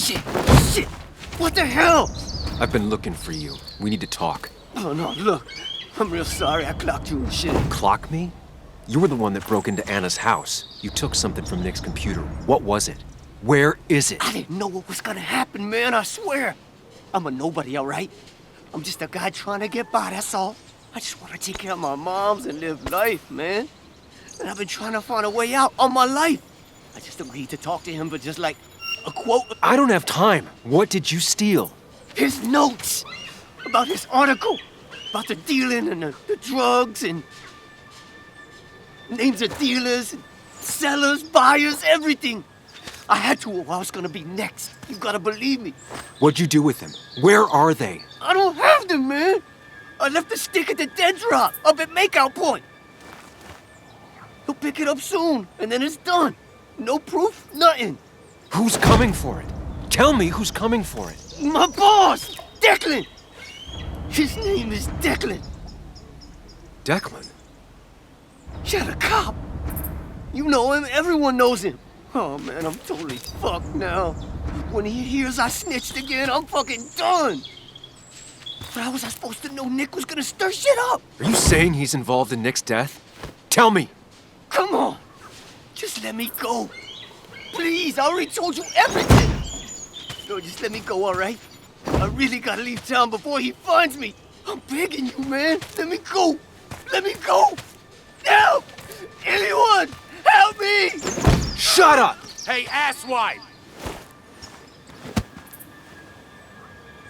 Shit! Shit! What the hell? I've been looking for you. We need to talk. Oh no, look. I'm real sorry I clocked you and shit. Clock me? You were the one that broke into Anna's house. You took something from Nick's computer. What was it? Where is it? I didn't know what was gonna happen, man, I swear. I'm a nobody, all right? I'm just a guy trying to get by, that's all. I just want to take care of my moms and live life, man. And I've been trying to find a way out all my life. I just agreed to talk to him for just like a quote. I don't have time. What did you steal? His notes about his article, about the dealing and the drugs and names of dealers, and sellers, buyers, everything. I had to or I was gonna be next. You gotta believe me. What'd you do with them? Where are they? I don't have them, man. I left the stick at the dead drop up at Makeout Point. He'll pick it up soon, and then it's done. No proof, nothing. Who's coming for it? Tell me who's coming for it. My boss, Declan. His name is Declan. Declan? Yeah, the cop. You know him, everyone knows him. Oh man, I'm totally fucked now. When he hears I snitched again, I'm fucking done. But how was I supposed to know Nick was gonna stir shit up? Are you saying he's involved in Nick's death? Tell me! Come on. Just let me go. Please, I already told you everything. No, just let me go, all right? I really gotta leave town before he finds me. I'm begging you, man. Let me go. Let me go. Help! Anyone! Help me! Shut up! Hey, asswipe!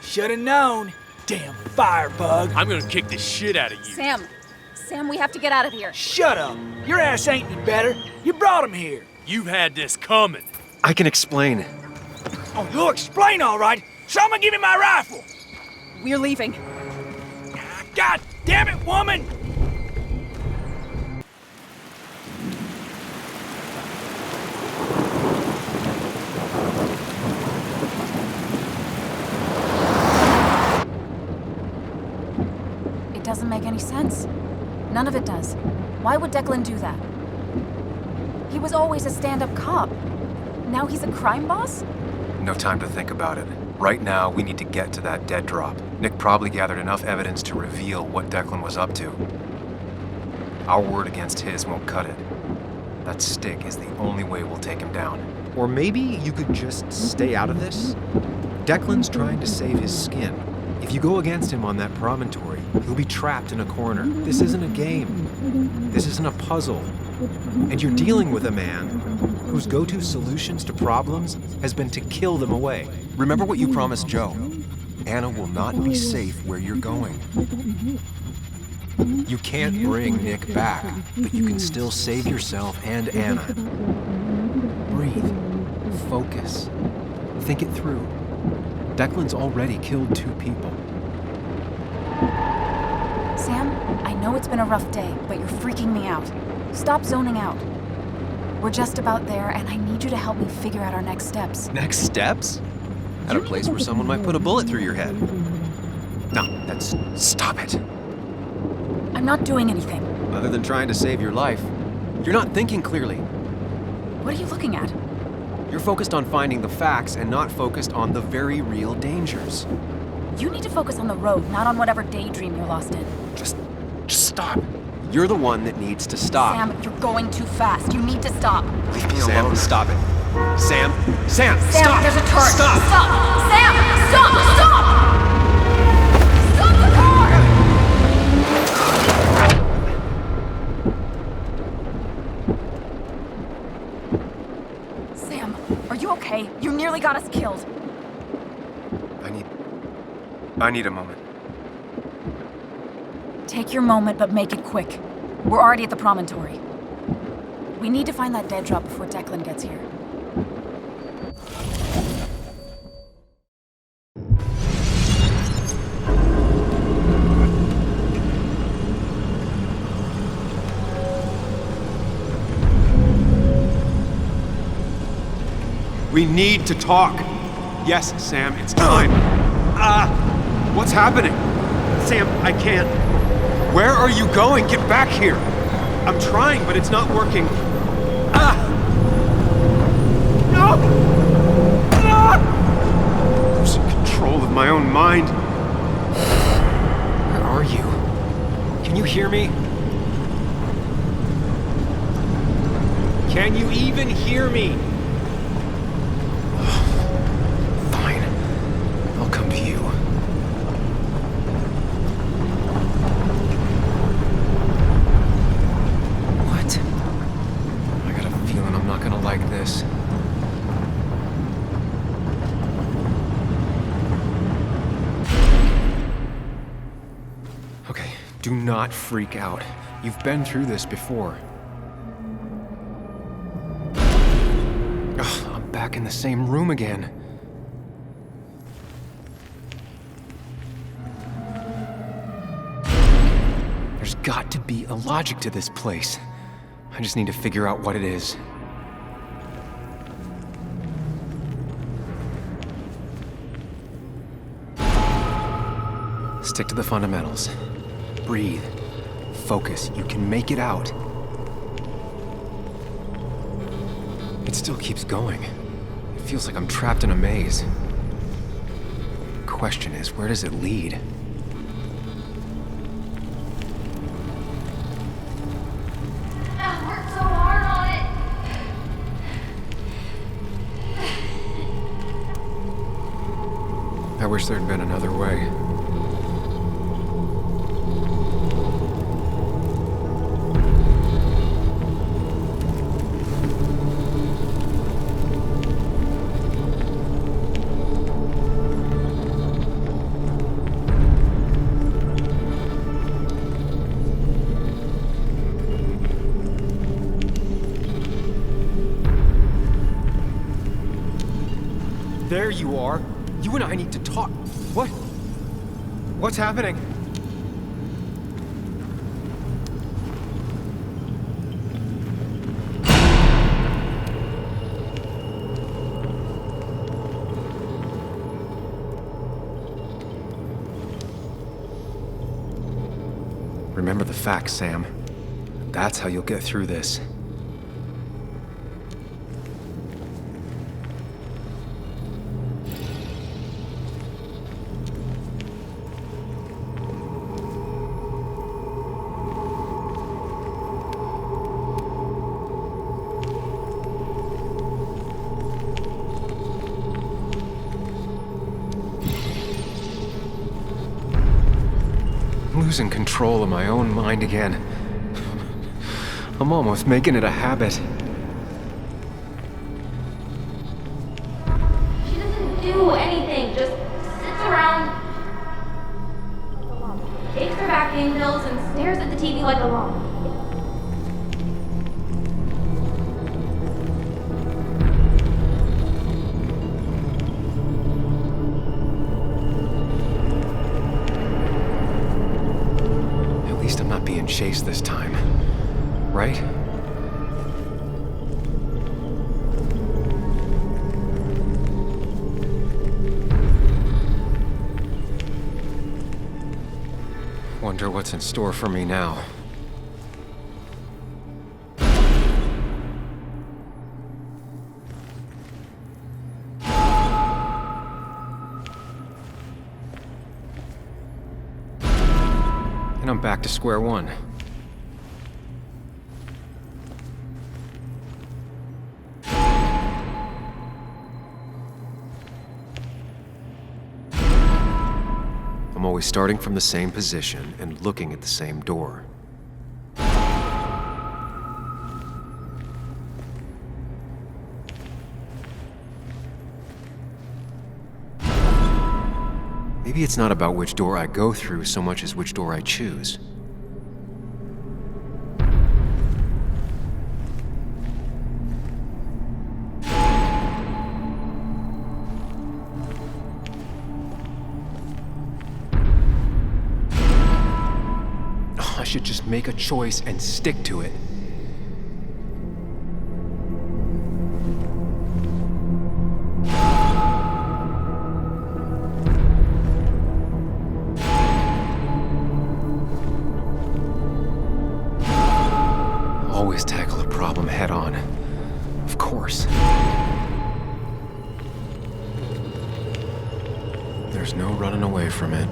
Should've known. Damn firebug. I'm gonna kick the shit out of you. Sam, we have to get out of here. Shut up. Your ass ain't any better. You brought him here. You've had this coming. I can explain. Oh, you'll explain all right. Someone give me my rifle. We're leaving. God damn it, woman! It doesn't make any sense. None of it does. Why would Declan do that? He was always a stand-up cop. Now he's a crime boss? No time to think about it. Right now, we need to get to that dead drop. Nick probably gathered enough evidence to reveal what Declan was up to. Our word against his won't cut it. That stick is the only way we'll take him down. Or maybe you could just stay out of this? Declan's trying to save his skin. If you go against him on that promontory, he'll be trapped in a corner. This isn't a game. This isn't a puzzle. And you're dealing with a man whose go-to solutions to problems has been to kill them away. Remember what you promised Joe. Anna will not be safe where you're going. You can't bring Nick back, but you can still save yourself and Anna. Breathe. Focus. Think it through. Declan's already killed 2 people. Sam, I know it's been a rough day, but you're freaking me out. Stop zoning out. We're just about there, and I need you to help me figure out our next steps. Next steps? At a place where someone might put a bullet through your head. No, that's... Stop it. I'm not doing anything. Other than trying to save your life, you're not thinking clearly. What are you looking at? You're focused on finding the facts and not focused on the very real dangers. You need to focus on the road, not on whatever daydream you're lost in. Just stop. You're the one that needs to stop. Sam, you're going too fast. You need to stop. Leave me alone. Stop it. Sam, Sam, stop! There's a turret. Stop! Stop! Sam, stop! Stop! Stop the car! Sam, are you okay? You nearly got us killed. I need a moment. Take your moment, but make it quick. We're already at the promontory. We need to find that dead drop before Declan gets here. We need to talk. Yes, Sam, it's time. What's happening? Sam, I can't. Where are you going? Get back here. I'm trying, but it's not working. No! No! mind? Where are you? Can you hear me? Can you even hear me? Fine. I'll come to you. What? I got a feeling I'm not gonna like this. Okay, do not freak out. You've been through this before. Ugh, I'm back in the same room again. There's got to be a logic to this place. I just need to figure out what it is. Stick to the fundamentals. Breathe. Focus. You can make it out. It still keeps going. It feels like I'm trapped in a maze. The question is, where does it lead? I worked so hard on it. I wish there'd been another way. There you are. You and I need to talk. What? What's happening? Remember the facts, Sam. That's how you'll get through this. Losing control of my own mind again. I'm almost making it a habit. She doesn't do anything, just sits around, takes her vacuum pills, and stares at the TV like a lump. At least I'm not being chased this time, right? Wonder what's in store for me now. And I'm back to square one. I'm always starting from the same position and looking at the same door. Maybe it's not about which door I go through so much as which door I choose. I should just make a choice and stick to it. Always tackle a problem head on. Of course. There's There's no running away from it.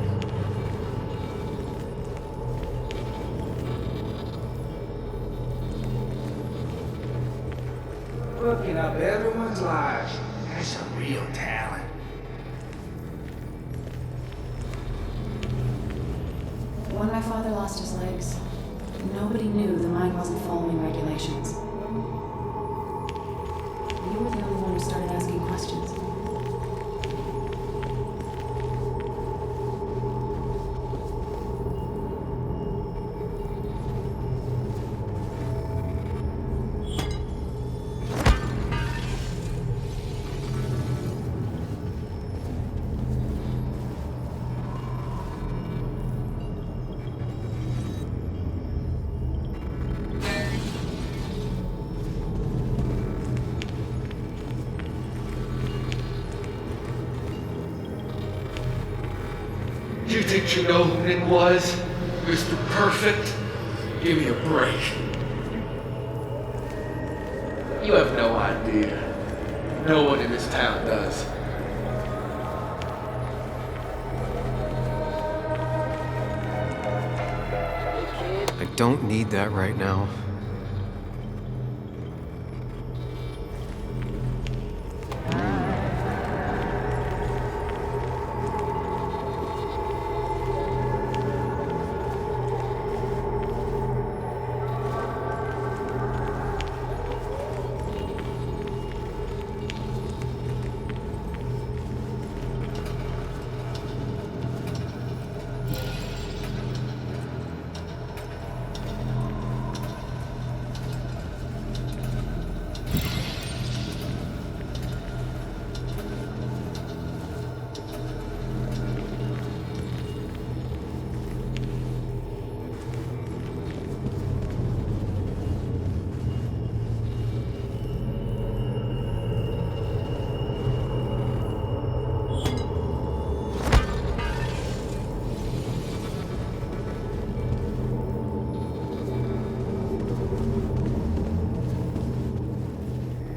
Looking up everyone's lives. That's some real talent. When my father lost his legs, nobody knew the mine wasn't following regulations. You were the only one who started asking questions. You think you know who Nick was? Mr. Perfect? Give me a break. You have no idea. No one in this town does. I don't need that right now.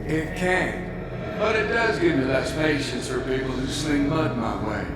It can. But it does give me less patience for people who sling mud my way.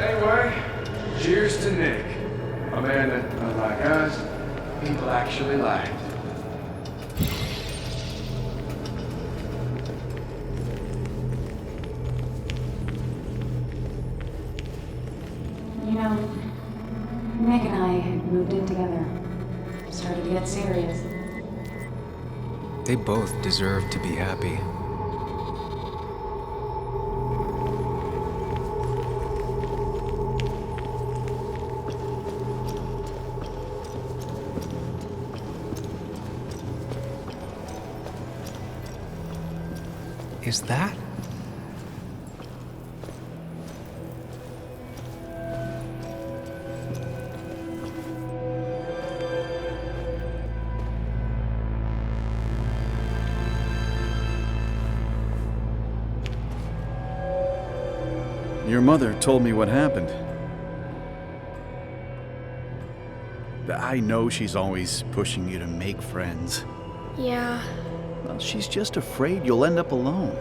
Anyway, cheers to Nick. A man that, unlike us, people actually liked. You know, Nick and I had moved in together. Started to get serious. They both deserve to be happy. Is that? Your mother told me what happened. I know she's always pushing you to make friends. Yeah. Well, she's just afraid you'll end up alone.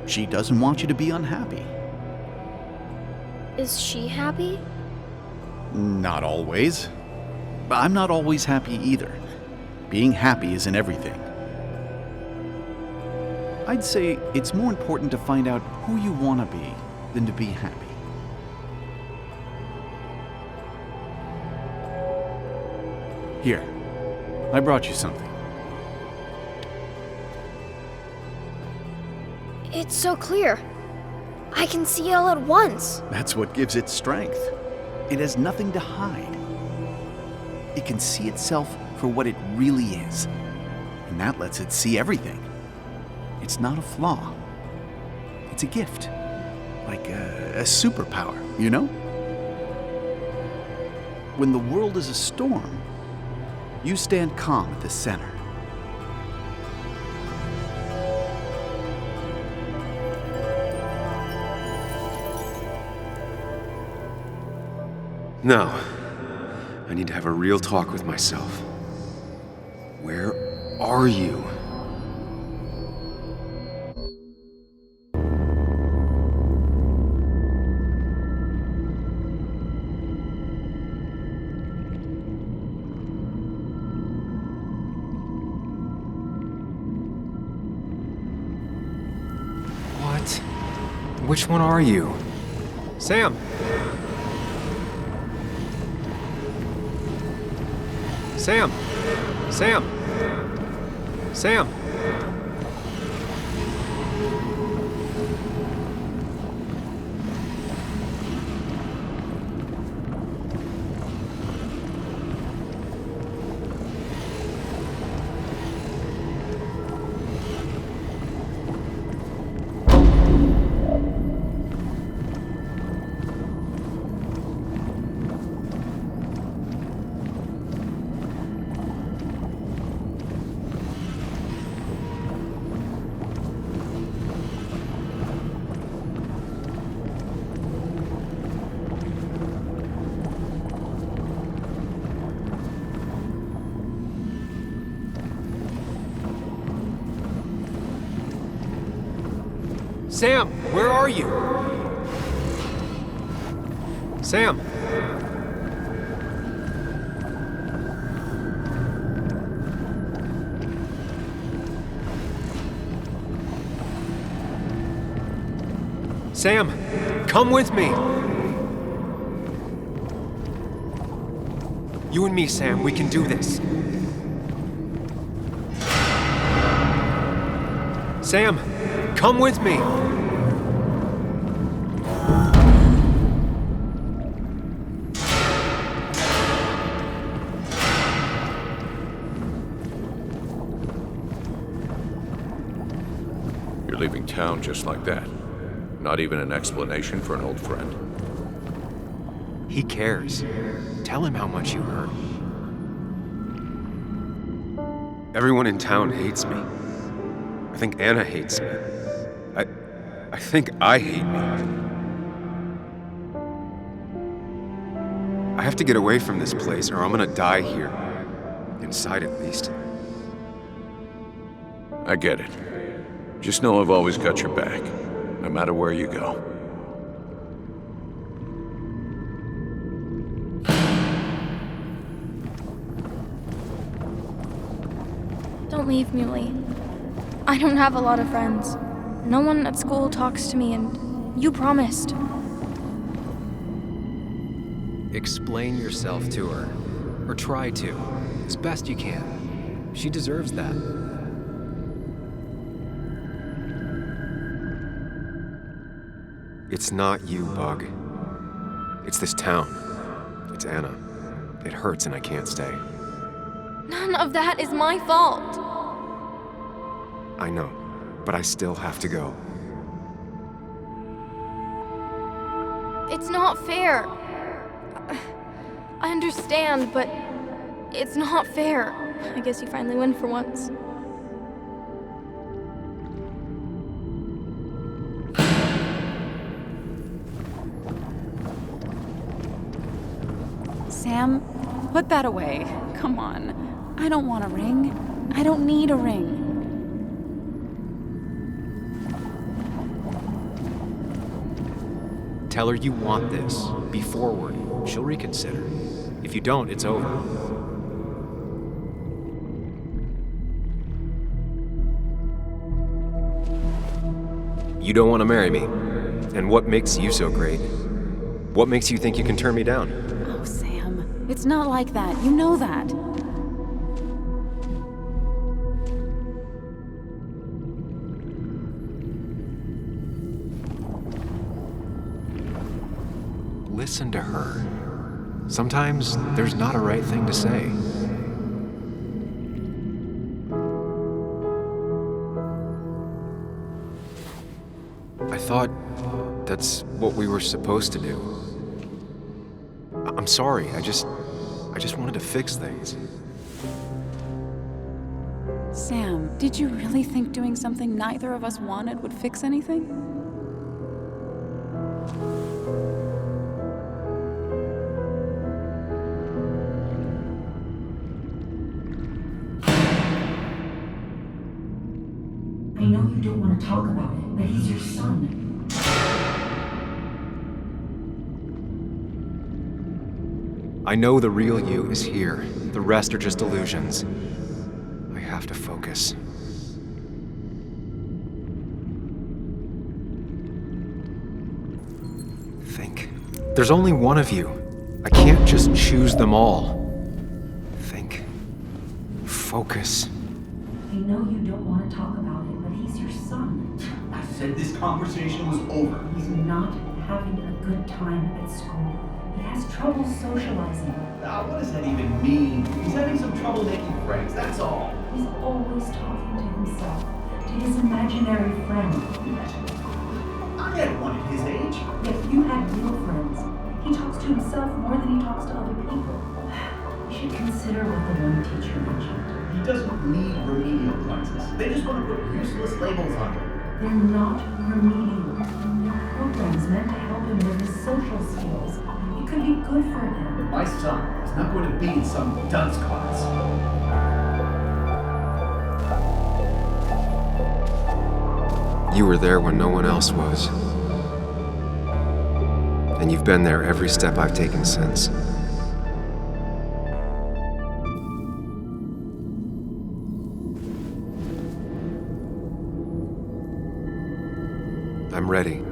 She doesn't want you to be unhappy. Is she happy? Not always. I'm not always happy either. Being happy isn't everything. I'd say it's more important to find out who you want to be than to be happy. Here, I brought you something. It's so clear. I can see it all at once. That's what gives it strength. It has nothing to hide. It can see itself for what it really is, and that lets it see everything. It's not a flaw. It's a gift, like a superpower, you know? When the world is a storm, you stand calm at the center. Now, I need to have a real talk with myself. Where are you? What? Which one are you? Sam! Sam! Sam! Sam! Sam, where are you? Sam! Sam, come with me! You and me, Sam, we can do this. Sam, come with me! You're leaving town just like that. Not even an explanation for an old friend. He cares. Tell him how much you hurt. Everyone in town hates me. I think Anna hates me. I think I hate me. I have to get away from this place or I'm gonna die here. Inside at least. I get it. Just know I've always got your back, no matter where you go. Don't leave me, Lee. I don't have a lot of friends. No one at school talks to me, and you promised. Explain yourself to her. Or try to. As best you can. She deserves that. It's not you, Bug. It's this town. It's Anna. It hurts and I can't stay. None of that is my fault. I know, but I still have to go. It's not fair. I understand, but it's not fair. I guess you finally win for once. Sam, put that away. Come on. I don't want a ring. I don't need a ring. Tell her you want this. Be forward. She'll reconsider. If you don't, it's over. You don't want to marry me. And what makes you so great? What makes you think you can turn me down? Oh, Sam. It's not like that. You know that. listen to her. Sometimes there's not a right thing to say. I thought that's what we were supposed to do. I'm sorry, I just wanted to fix things. Sam, did you really think doing something neither of us wanted would fix anything? I know you don't want to talk about it, but he's your son. I know the real you is here. The rest are just illusions. I have to focus. Think. There's only one of you. I can't just choose them all. Think. Focus. I know you don't want to talk about it, but he's your son. I said this conversation was over. He's not having a good time at school. He has trouble socializing. What does that even mean? He's having some trouble making friends, that's all. He's always talking to himself, to his imaginary friend. I had one at his age. Yet you had real friends. He talks to himself more than he talks to other people. You should consider what the one teacher mentioned. He doesn't need remedial classes. They just want to put useless labels on him. They're not remedial. They're programs meant to help him with his social skills. It could be good for him. My son is not going to be in some dunce class. You were there when no one else was. And you've been there every step I've taken since. I'm ready.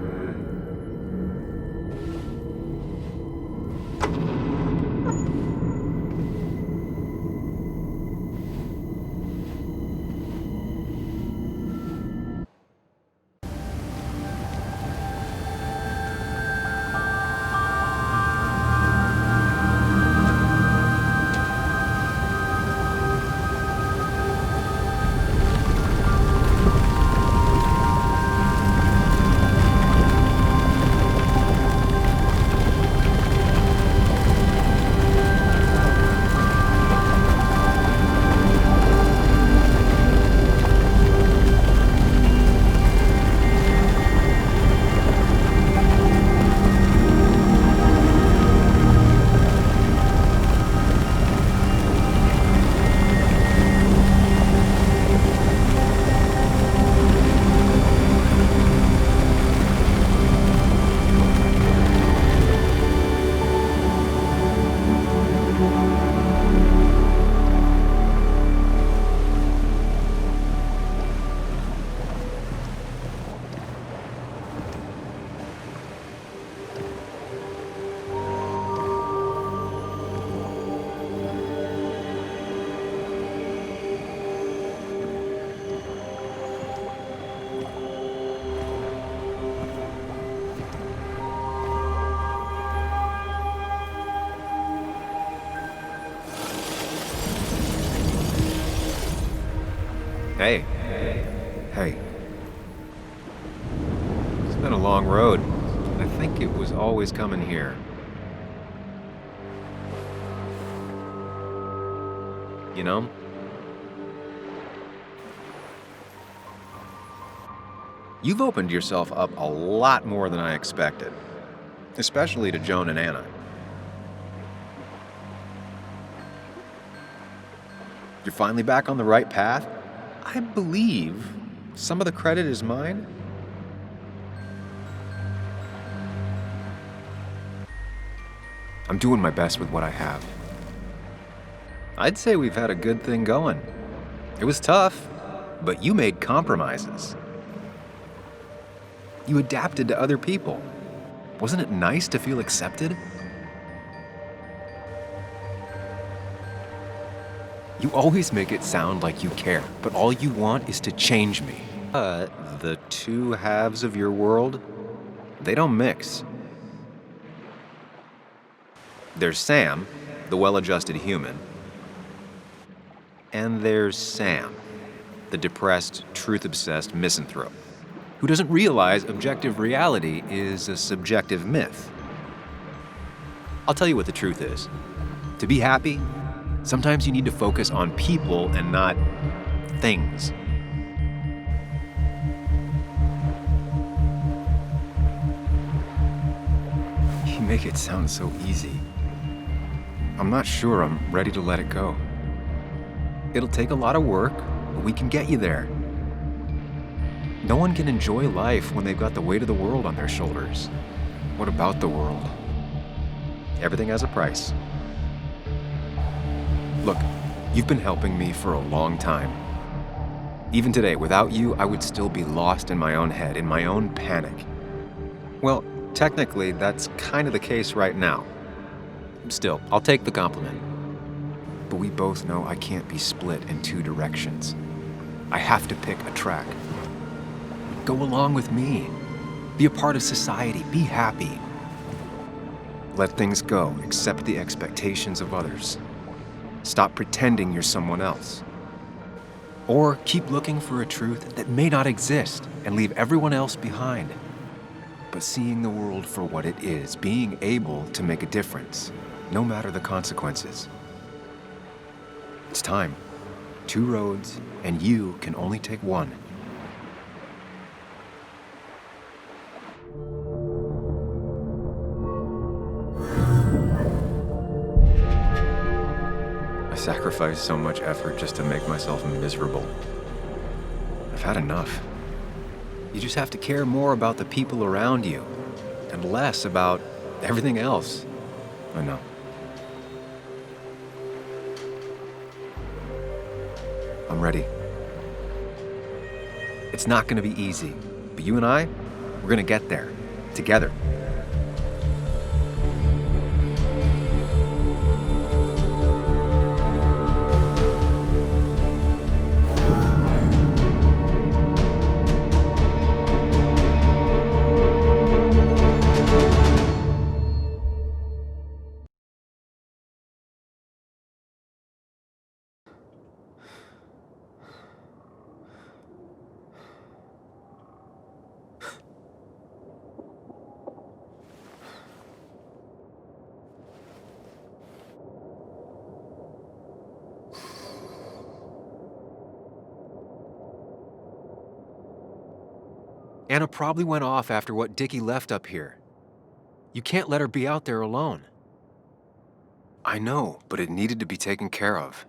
Hey. Hey. It's been a long road. I think it was always coming here. You know? You've opened yourself up a lot more than I expected. Especially to Joan and Anna. You're finally back on the right path? I believe some of the credit is mine. I'm doing my best with what I have. I'd say we've had a good thing going. It was tough, but you made compromises. You adapted to other people. Wasn't it nice to feel accepted? You always make it sound like you care, but all you want is to change me. But the two halves of your world, they don't mix. There's Sam, the well-adjusted human. And there's Sam, the depressed, truth-obsessed misanthrope, who doesn't realize objective reality is a subjective myth. I'll tell you what the truth is. To be happy, sometimes you need to focus on people and not things. You make it sound so easy. I'm not sure I'm ready to let it go. It'll take a lot of work, but we can get you there. No one can enjoy life when they've got the weight of the world on their shoulders. What about the world? Everything has a price. Look, you've been helping me for a long time. Even today, without you, I would still be lost in my own head, in my own panic. Well, technically, that's kind of the case right now. Still, I'll take the compliment. But we both know I can't be split in two directions. I have to pick a track. Go along with me. Be a part of society. Be happy. Let things go. Accept the expectations of others. Stop pretending you're someone else. Or keep looking for a truth that may not exist and leave everyone else behind. But seeing the world for what it is, being able to make a difference, no matter the consequences. It's time. 2 roads, and you can only take one. I sacrificed so much effort just to make myself miserable. I've had enough. You just have to care more about the people around you, and less about everything else. I know. I'm ready. It's not gonna be easy, but you and I, we're gonna get there, together. Anna probably went off after what Dickie left up here. You can't let her be out there alone. I know, but it needed to be taken care of.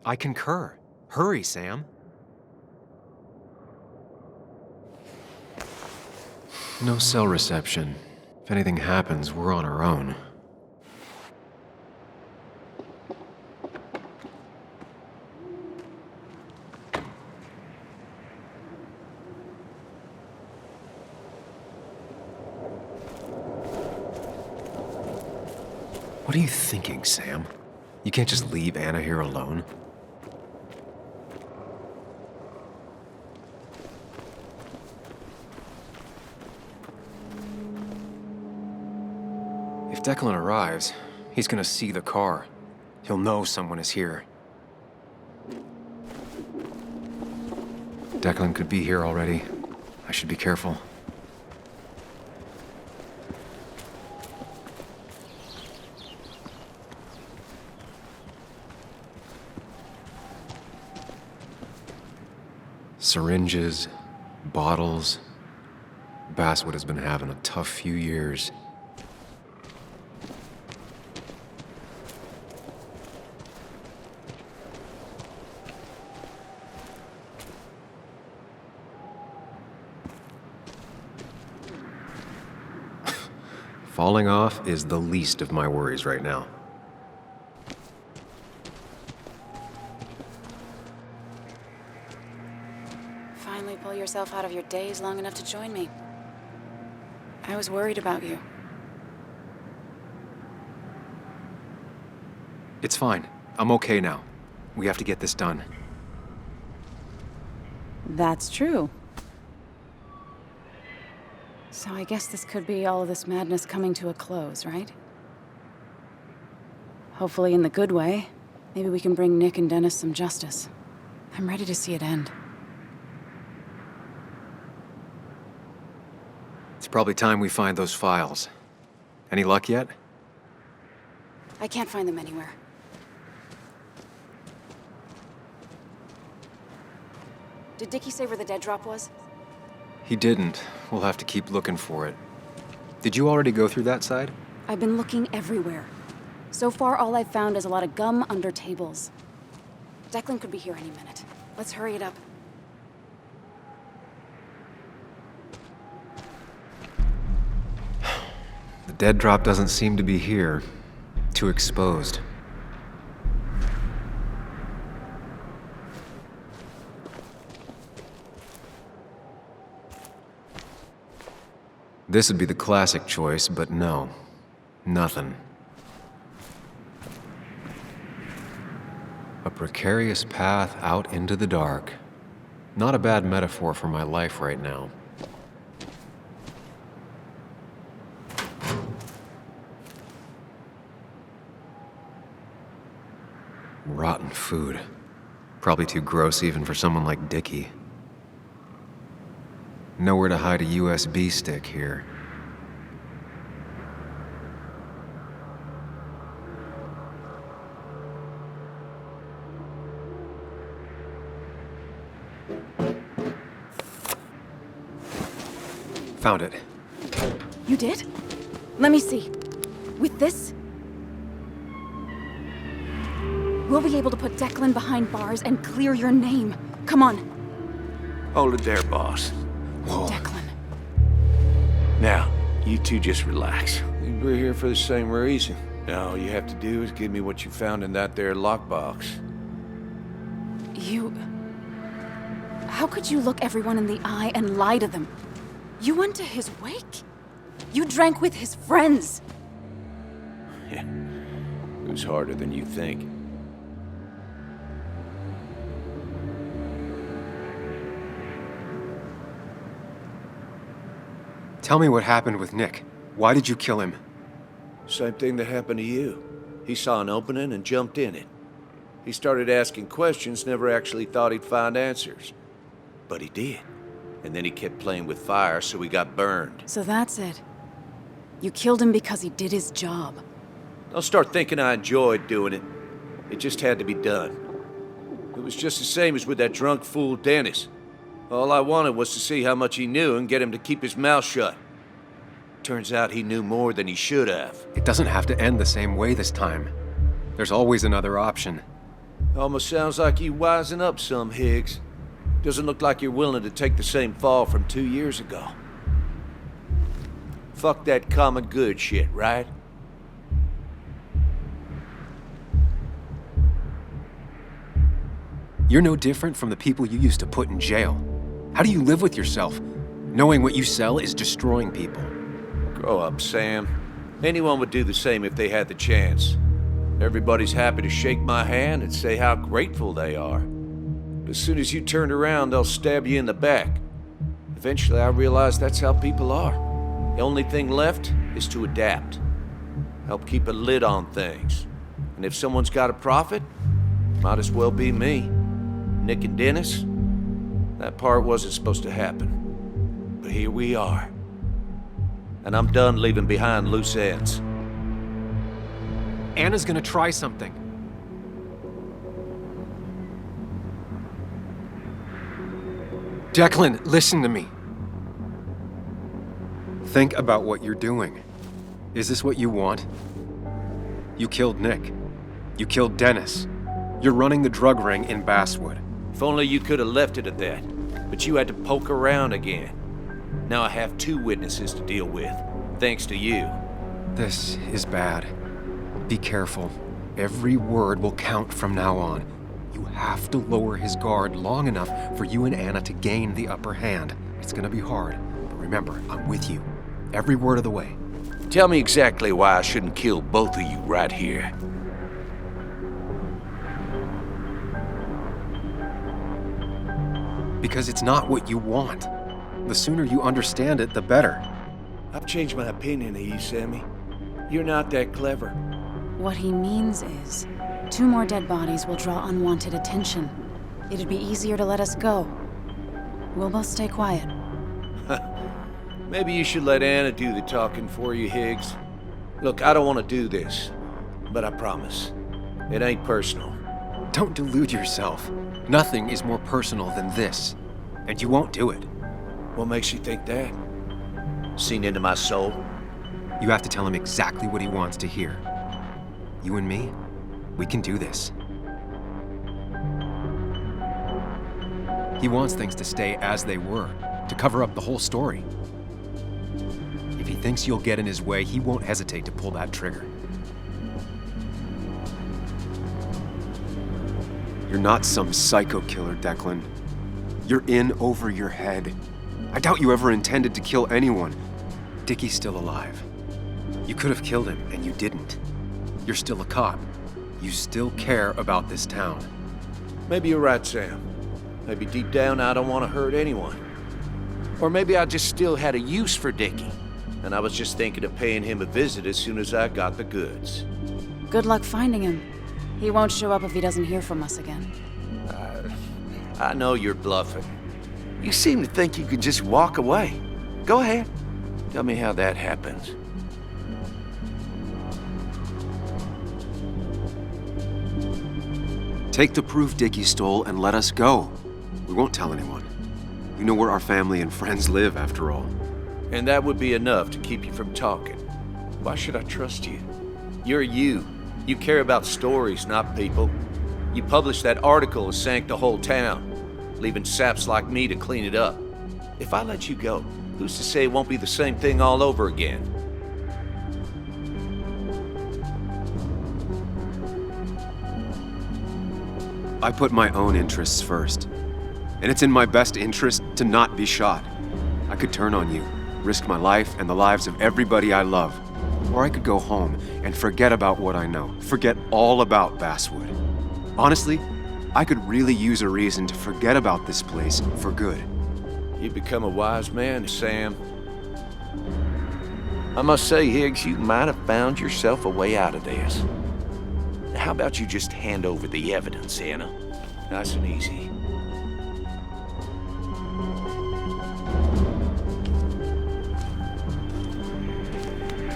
I concur. Hurry, Sam. No cell reception. If anything happens, we're on our own. What are you thinking, Sam? You can't just leave Anna here alone. If Declan arrives, he's gonna see the car. He'll know someone is here. Declan could be here already. I should be careful. Syringes, bottles. Basswood has been having a tough few years. Falling off is the least of my worries right now. Finally pull yourself out of your daze long enough to join me. I was worried about you. It's fine. I'm okay now. We have to get this done. That's true. So I guess this could be all of this madness coming to a close, right? Hopefully in the good way. Maybe we can bring Nick and Dennis some justice. I'm ready to see it end. It's probably time we find those files. Any luck yet? I can't find them anywhere. Did Dickie say where the dead drop was? He didn't. We'll have to keep looking for it. Did you already go through that side? I've been looking everywhere. So far, all I've found is a lot of gum under tables. Declan could be here any minute. Let's hurry it up. The dead drop doesn't seem to be here. Too exposed. This would be the classic choice, but no. Nothing. A precarious path out into the dark. Not a bad metaphor for my life right now. Rotten food. Probably too gross even for someone like Dickie. Nowhere to hide a USB stick here. Found it. You did? Let me see. With this, we'll be able to put Declan behind bars and clear your name. Come on. Hold it there, boss. Declan. Now, you two just relax. We're here for the same reason. Now, all you have to do is give me what you found in that there lockbox. You... How could you look everyone in the eye and lie to them? You went to his wake? You drank with his friends. Yeah, it was harder than you think. Tell me what happened with Nick. Why did you kill him? Same thing that happened to you. He saw an opening and jumped in it. He started asking questions, never actually thought he'd find answers. But he did. And then he kept playing with fire, so he got burned. So that's it. You killed him because he did his job. Don't start thinking I enjoyed doing it. It just had to be done. It was just the same as with that drunk fool Dennis. All I wanted was to see how much he knew and get him to keep his mouth shut. Turns out he knew more than he should have. It doesn't have to end the same way this time. There's always another option. Almost sounds like you wising up some, Higgs. Doesn't look like you're willing to take the same fall from 2 years ago. Fuck that common good shit, right? You're no different from the people you used to put in jail. How do you live with yourself, knowing what you sell is destroying people? Grow up, Sam. Anyone would do the same if they had the chance. Everybody's happy to shake my hand and say how grateful they are. As soon as you turn around, they'll stab you in the back. Eventually, I realized that's how people are. The only thing left is to adapt. Help keep a lid on things. And if someone's got a profit, might as well be me. Nick and Dennis, that part wasn't supposed to happen. But here we are. And I'm done leaving behind loose ends. Anna's gonna try something. Declan, listen to me. Think about what you're doing. Is this what you want? You killed Nick. You killed Dennis. You're running the drug ring in Basswood. If only you could have left it at that. But you had to poke around again. Now I have 2 witnesses to deal with, thanks to you. This is bad. Be careful. Every word will count from now on. You have to lower his guard long enough for you and Anna to gain the upper hand. It's gonna be hard, but remember, I'm with you. Every word of the way. Tell me exactly why I shouldn't kill both of you right here. Because it's not what you want. The sooner you understand it, the better. I've changed my opinion of you, Sammy. You're not that clever. What he means is, 2 more dead bodies will draw unwanted attention. It'd be easier to let us go. We'll both stay quiet. Maybe you should let Anna do the talking for you, Higgs. Look, I don't want to do this, but I promise, it ain't personal. Don't delude yourself. Nothing is more personal than this. And you won't do it. What makes you think that? Seen into my soul? You have to tell him exactly what he wants to hear. You and me, we can do this. He wants things to stay as they were, to cover up the whole story. If he thinks you'll get in his way, he won't hesitate to pull that trigger. You're not some psycho killer, Declan. You're in over your head. I doubt you ever intended to kill anyone. Dickie's still alive. You could have killed him, and you didn't. You're still a cop. You still care about this town. Maybe you're right, Sam. Maybe deep down I don't want to hurt anyone. Or maybe I just still had a use for Dickie, and I was just thinking of paying him a visit as soon as I got the goods. Good luck finding him. He won't show up if he doesn't hear from us again. I know you're bluffing. You seem to think you could just walk away. Go ahead. Tell me how that happens. Take the proof Dickie stole and let us go. We won't tell anyone. You know where our family and friends live, after all. And that would be enough to keep you from talking. Why should I trust you? You're you. You care about stories, not people. You published that article that sank the whole town, leaving saps like me to clean it up. If I let you go, who's to say it won't be the same thing all over again? I put my own interests first. And it's in my best interest to not be shot. I could turn on you, risk my life and the lives of everybody I love. Or I could go home and forget about what I know, forget all about Basswood. Honestly, I could really use a reason to forget about this place for good. You've become a wise man, Sam. I must say, Higgs, you might have found yourself a way out of this. How about you just hand over the evidence, Anna? Nice and easy.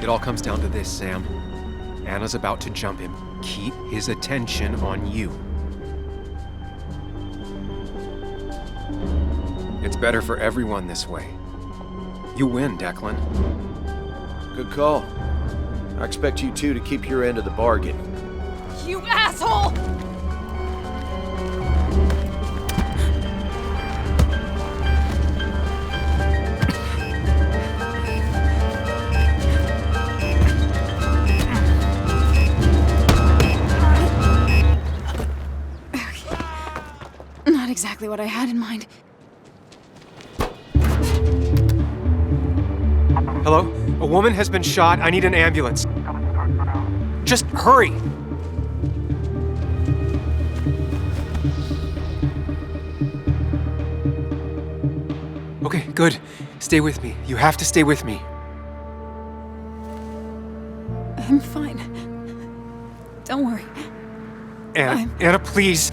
It all comes down to this, Sam. Anna's about to jump him. Keep his attention on you. It's better for everyone this way. You win, Declan. Good call. I expect you two to keep your end of the bargain. You asshole! Not exactly what I had in mind. Hello? A woman has been shot. I need an ambulance. Just hurry! Okay, good. Stay with me. You have to stay with me. I'm fine. Don't worry. Anna, please.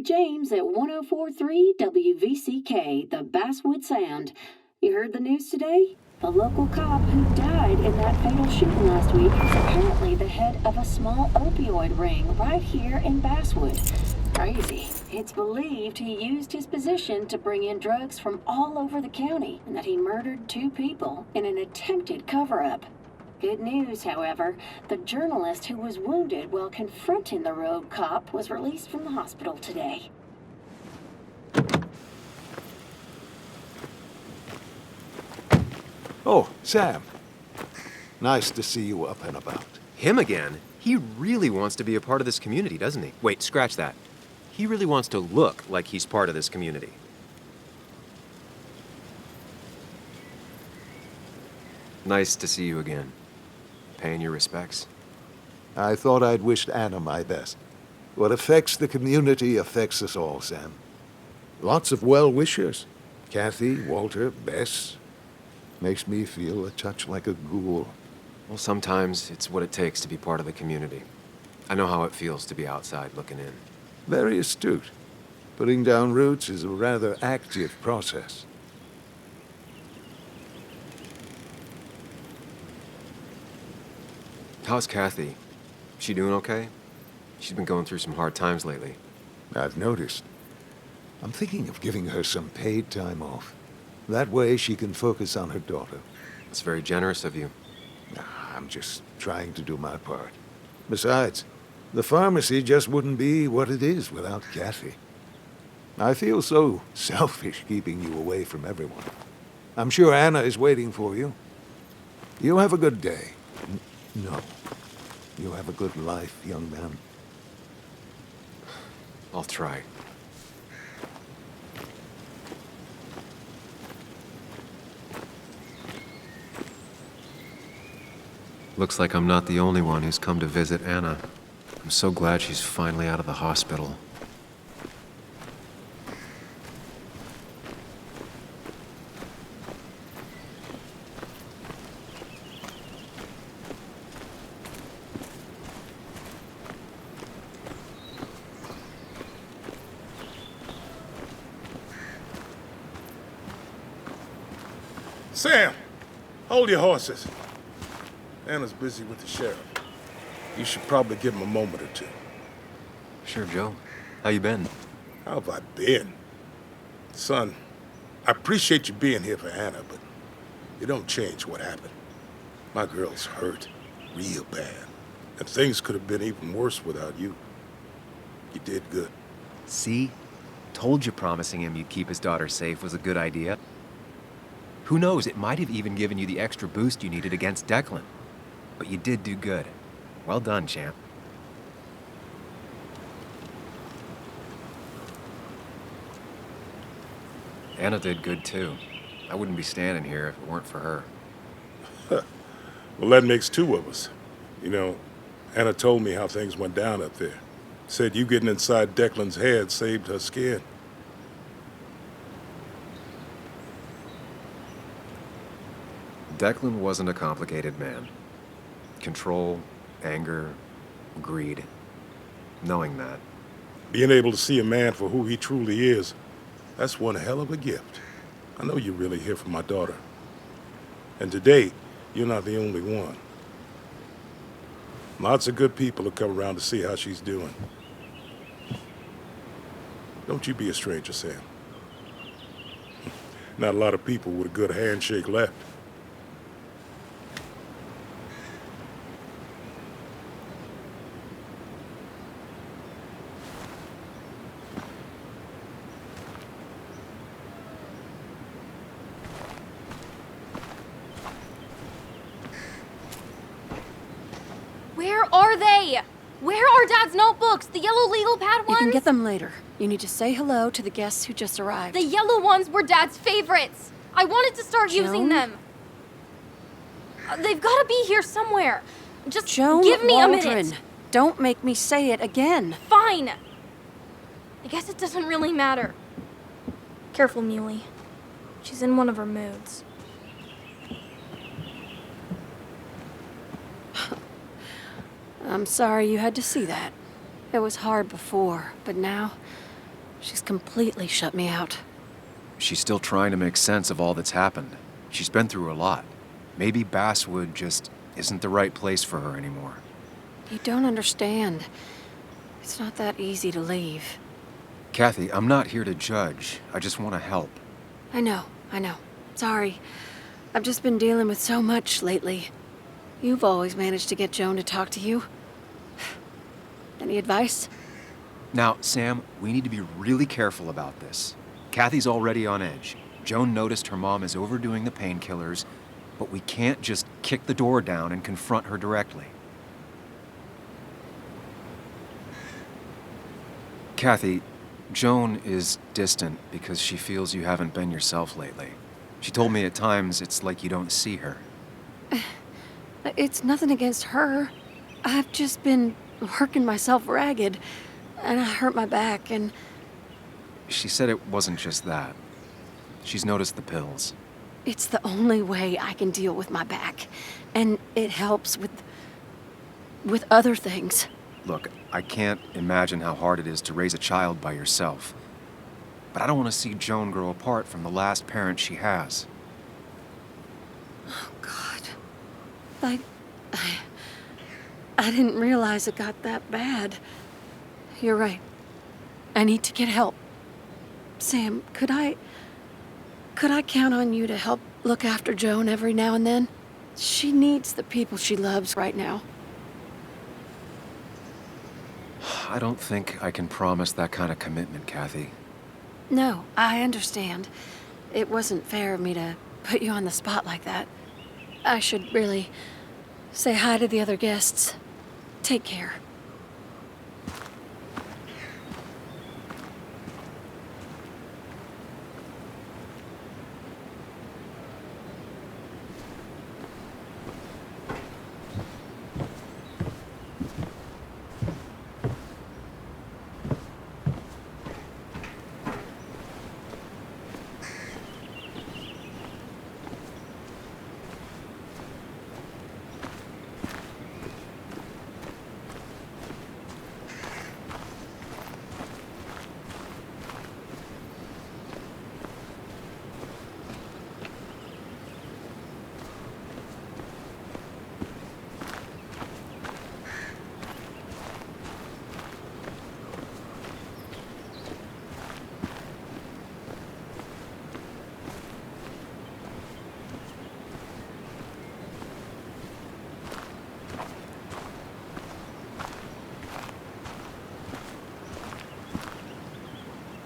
James at 104.3 WVCK, the Basswood Sound. You heard the news today? The local cop who died in that fatal shooting last week is apparently the head of a small opioid ring right here in Basswood. Crazy. It's believed he used his position to bring in drugs from all over the county and that he murdered 2 people in an attempted cover-up. Good news, however, the journalist who was wounded while confronting the rogue cop was released from the hospital today. Oh, Sam. Nice to see you up and about. Him again? He really wants to be a part of this community, doesn't he? Wait, scratch that. He really wants to look like he's part of this community. Nice to see you again. Paying your respects? I thought I'd wished Anna my best. What affects the community affects us all, Sam. Lots of well-wishers. Kathy, Walter, Bess. Makes me feel a touch like a ghoul. Well, sometimes it's what it takes to be part of the community. I know how it feels to be outside looking in. Very astute. Putting down roots is a rather active process. How's Kathy? She doing okay? She's been going through some hard times lately. I've noticed. I'm thinking of giving her some paid time off. That way she can focus on her daughter. It's very generous of you. I'm just trying to do my part. Besides, the pharmacy just wouldn't be what it is without Kathy. I feel so selfish keeping you away from everyone. I'm sure Anna is waiting for you. You have a good day. No. You have a good life, young man. I'll try. Looks like I'm not the only one who's come to visit Anna. I'm so glad she's finally out of the hospital. Sam, hold your horses. Anna's busy with the sheriff. You should probably give him a moment or two. Sure, Joe. How you been? How have I been? Son, I appreciate you being here for Anna, but you don't change what happened. My girl's hurt, real bad. And things could have been even worse without you. You did good. See? Told you promising him you'd keep his daughter safe was a good idea. Who knows, it might have even given you the extra boost you needed against Declan. But you did do good. Well done, champ. Anna did good, too. I wouldn't be standing here if it weren't for her. Well, that makes two of us. You know, Anna told me how things went down up there. Said you getting inside Declan's head saved her skin. Declan wasn't a complicated man. Control, anger, greed. Knowing that. Being able to see a man for who he truly is, that's one hell of a gift. I know you're really here for my daughter. And today, you're not the only one. Lots of good people have come around to see how she's doing. Don't you be a stranger, Sam. Not a lot of people with a good handshake left. Where are they? Where are Dad's notebooks? The yellow legal pad ones? You can get them later. You need to say hello to the guests who just arrived. The yellow ones were Dad's favorites. I wanted to start using them. They've got to be here somewhere. Just Joan give me Waldron. a minute. Don't make me say it again. Fine. I guess it doesn't really matter. Careful, Muley. She's in one of her moods. I'm sorry you had to see that. It was hard before, but now she's completely shut me out. She's still trying to make sense of all that's happened. She's been through a lot. Maybe Basswood just isn't the right place for her anymore. You don't understand. It's not that easy to leave. Kathy, I'm not here to judge. I just want to help. I know. Sorry. I've just been dealing with so much lately. You've always managed to get Joan to talk to you. Any advice? Now, Sam, we need to be really careful about this. Kathy's already on edge. Joan noticed her mom is overdoing the painkillers, but we can't just kick the door down and confront her directly. Kathy, Joan is distant because she feels you haven't been yourself lately. She told me at times it's like you don't see her. It's nothing against her. I've just been working myself ragged. and I hurt my back, and... She said it wasn't just that. She's noticed the pills. It's the only way I can deal with my back. And it helps with other things. Look, I can't imagine how hard it is to raise a child by yourself. But I don't want to see Joan grow apart from the last parent she has. Oh, God. I didn't realize it got that bad. You're right. I need to get help. Sam, could I count on you to help look after Joan every now and then? She needs the people she loves right now. I don't think I can promise that kind of commitment, Kathy. No, I understand. It wasn't fair of me to put you on the spot like that. I should really say hi to the other guests. Take care.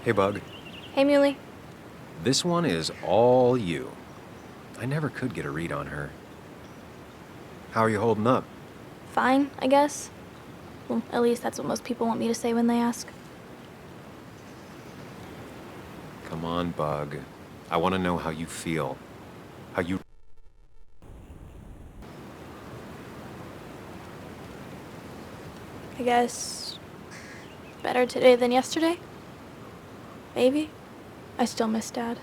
Hey, Bug. Hey, Muley. This one is all you. I never could get a read on her. How are you holding up? Fine, I guess. Well, at least that's what most people want me to say when they ask. Come on, Bug. I want to know how you feel. How you... I guess... better today than yesterday? Maybe. I still miss Dad.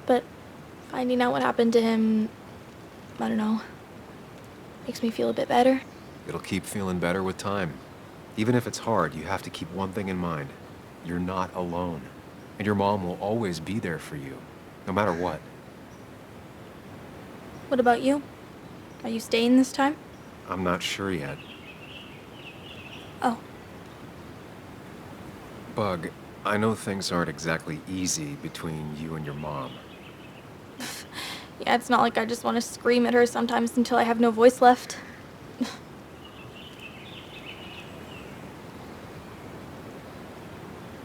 But finding out what happened to him, I don't know, makes me feel a bit better. It'll keep feeling better with time. Even if it's hard, you have to keep one thing in mind. You're not alone. And your mom will always be there for you, no matter what. What about you? Are you staying this time? I'm not sure yet. Oh. Bug, I know things aren't exactly easy between you and your mom. Yeah, it's not like I just want to scream at her sometimes until I have no voice left.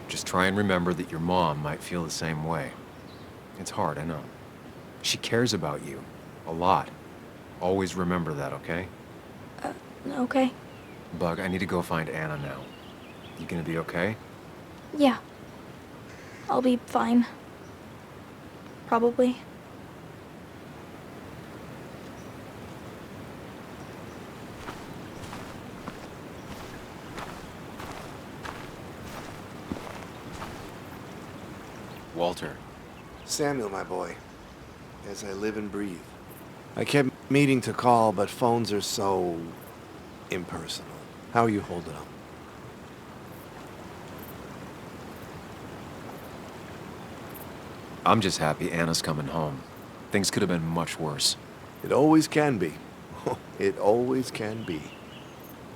Just try and remember that your mom might feel the same way. It's hard, I know. She cares about you. A lot. Always remember that, okay? Okay. Bug, I need to go find Anna now. You gonna be okay? Yeah. I'll be fine. Probably. Walter. Samuel, my boy. As I live and breathe. I kept meaning to call, but phones are so... impersonal. How are you holding up? I'm just happy Anna's coming home. Things could have been much worse. It always can be. It always can be.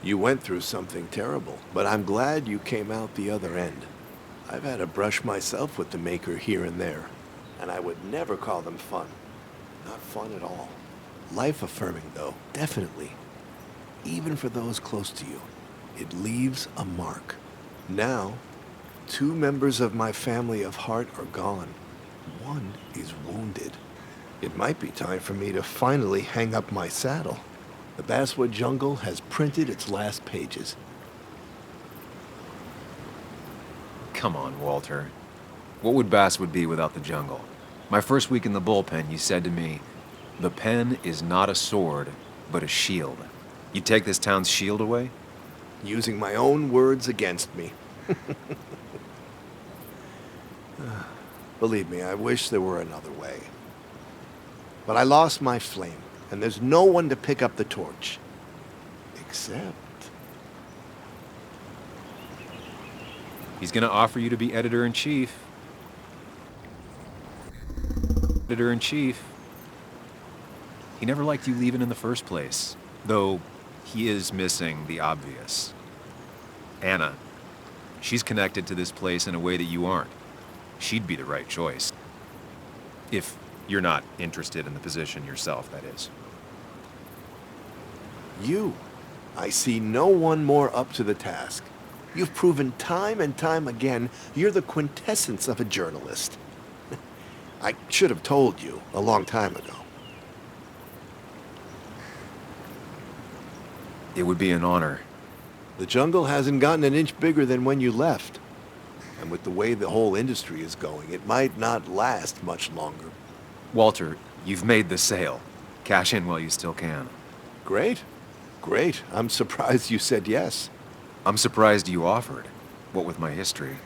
You went through something terrible, but I'm glad you came out the other end. I've had a brush myself with the Maker here and there, and I would never call them fun. Not fun at all. Life-affirming, though, definitely. Even for those close to you, it leaves a mark. Now, 2 members of my family of heart are gone. One is wounded. It might be time for me to finally hang up my saddle. The Basswood Jungle has printed its last pages. Come on, Walter. What would Basswood be without the jungle? My first week in the bullpen, you said to me, "The pen is not a sword, but a shield." You take this town's shield away? using my own words against me. Believe me, I wish there were another way. But I lost my flame, and there's no one to pick up the torch. Except... He's gonna offer you to be editor-in-chief. Editor-in-chief. He never liked you leaving in the first place, though he is missing the obvious. Anna. She's connected to this place in a way that you aren't. She'd be the right choice. If you're not interested in the position yourself, that is. You. I see no one more up to the task. You've proven time and time again you're the quintessence of a journalist. I should have told you a long time ago. It would be an honor. The jungle hasn't gotten an inch bigger than when you left. And with the way the whole industry is going, it might not last much longer. Walter, you've made the sale. Cash in while you still can. Great. Great. I'm surprised you said yes. I'm surprised you offered. What with my history?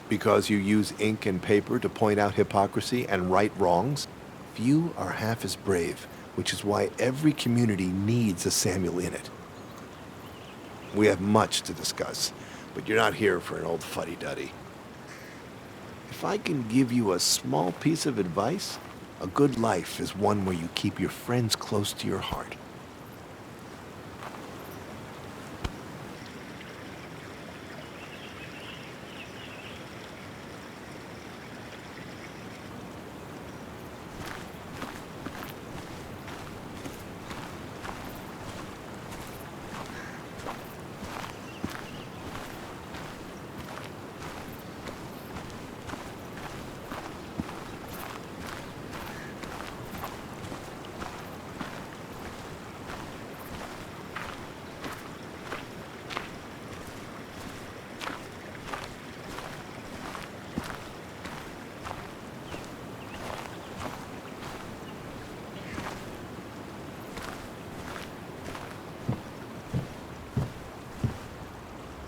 Because you use ink and paper to point out hypocrisy and right wrongs? Few are half as brave, which is why every community needs a Samuel in it. We have much to discuss, but you're not here for an old fuddy-duddy. If I can give you a small piece of advice, a good life is one where you keep your friends close to your heart.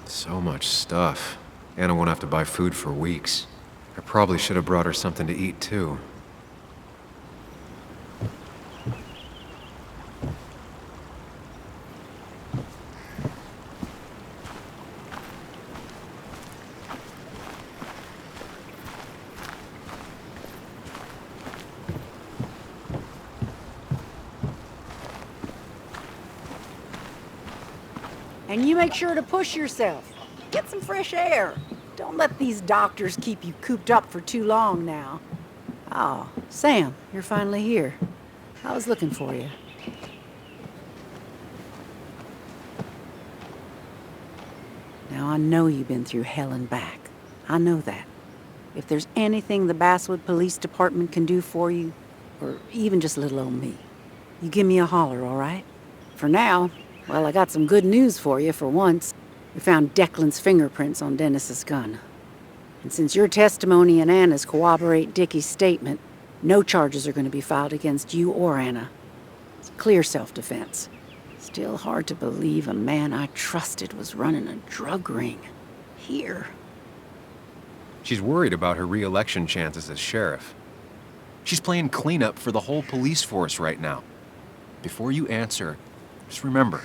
So much stuff. Anna won't have to buy food for weeks. I probably should have brought her something to eat, too. And you make sure to push yourself. Get some fresh air. Don't let these doctors keep you cooped up for too long now. Oh, Sam, you're finally here. I was looking for you. Now, I know you've been through hell and back. I know that. If there's anything the Basswood Police Department can do for you, or even just little old me, you give me a holler, all right? For now, well, I got some good news for you for once. We found Declan's fingerprints on Dennis's gun. And since your testimony and Anna's corroborate Dickie's statement, no charges are going to be filed against you or Anna. It's clear self-defense. Still hard to believe a man I trusted was running a drug ring. Here. She's worried about her re-election chances as sheriff. She's playing cleanup for the whole police force right now. Before you answer, just remember,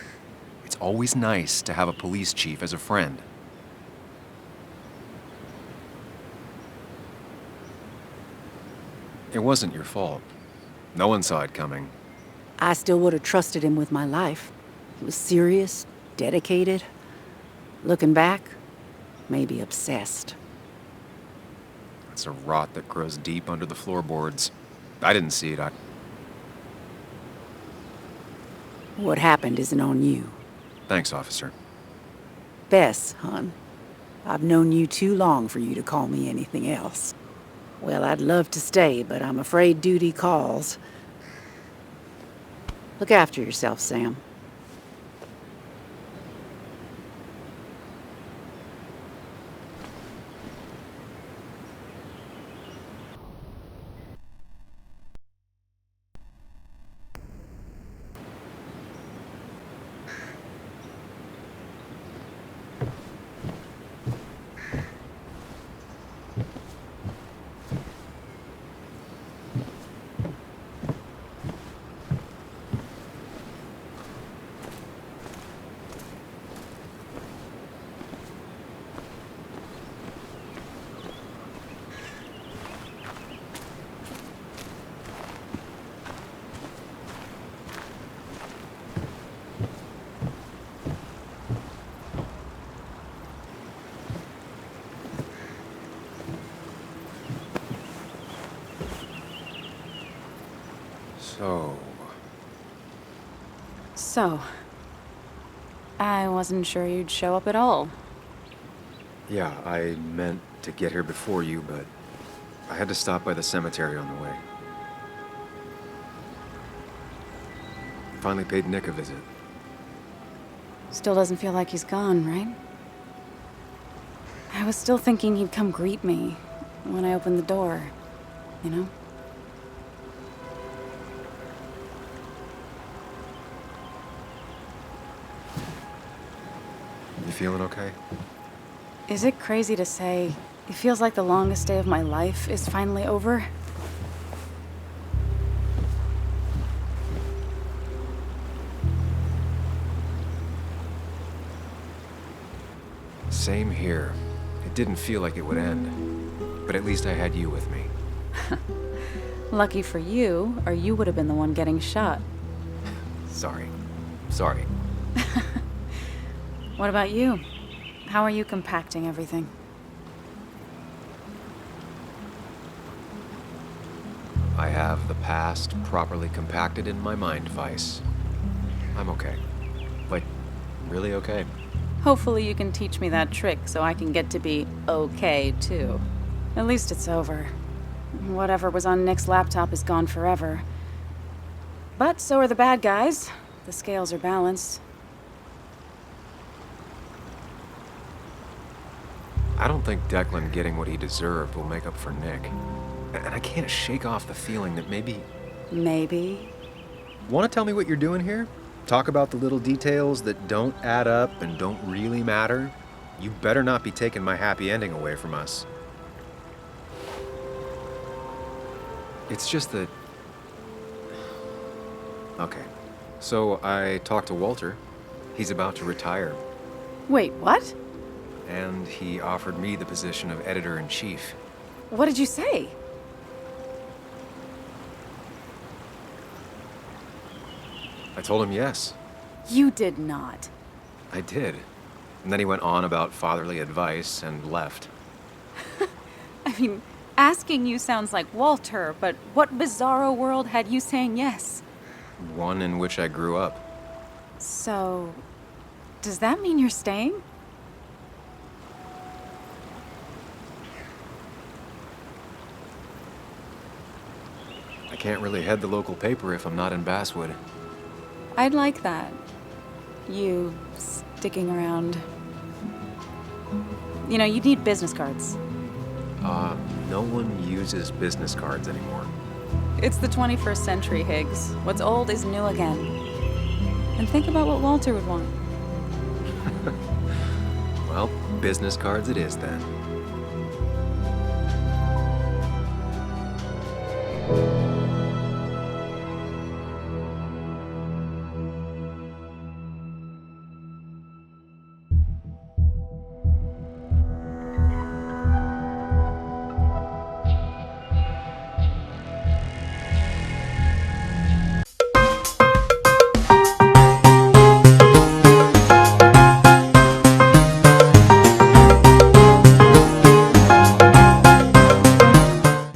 it's always nice to have a police chief as a friend. It wasn't your fault. No one saw it coming. I still would have trusted him with my life. He was serious, dedicated. Looking back, maybe obsessed. It's a rot that grows deep under the floorboards. I didn't see it. What happened isn't on you. Thanks, officer. Bess, hon. I've known you too long for you to call me anything else. Well, I'd love to stay, but I'm afraid duty calls. Look after yourself, Sam. So, I wasn't sure you'd show up at all. Yeah, I meant to get here before you, but I had to stop by the cemetery on the way. Finally paid Nick a visit. Still doesn't feel like he's gone, right? I was still thinking he'd come greet me when I opened the door, you know? You feeling okay? Is it crazy to say it feels like the longest day of my life is finally over? Same here. It didn't feel like it would end, but at least I had you with me. Lucky for you, or you would have been the one getting shot. Sorry. What about you? How are you compacting everything? I have the past properly compacted in my mind vice. I'm okay. Like, really okay. Hopefully you can teach me that trick so I can get to be okay, too. At least it's over. Whatever was on Nick's laptop is gone forever. But so are the bad guys. The scales are balanced. I don't think Declan getting what he deserved will make up for Nick. And I can't shake off the feeling that maybe... Maybe? Want to tell me what you're doing here? Talk about the little details that don't add up and don't really matter? You better not be taking my happy ending away from us. It's just that... Okay. So I talked to Walter. He's about to retire. Wait, what? And he offered me the position of editor-in-chief. What did you say? I told him yes. You did not. I did. And then he went on about fatherly advice and left. I mean, asking you sounds like Walter, but what bizarro world had you saying yes? One in which I grew up. So, does that mean you're staying? I can't really head the local paper if I'm not in Basswood. I'd like that. You sticking around. You know, you'd need business cards. No one uses business cards anymore. It's the 21st century, Higgs. What's old is new again. And think about what Walter would want. Well, business cards it is then.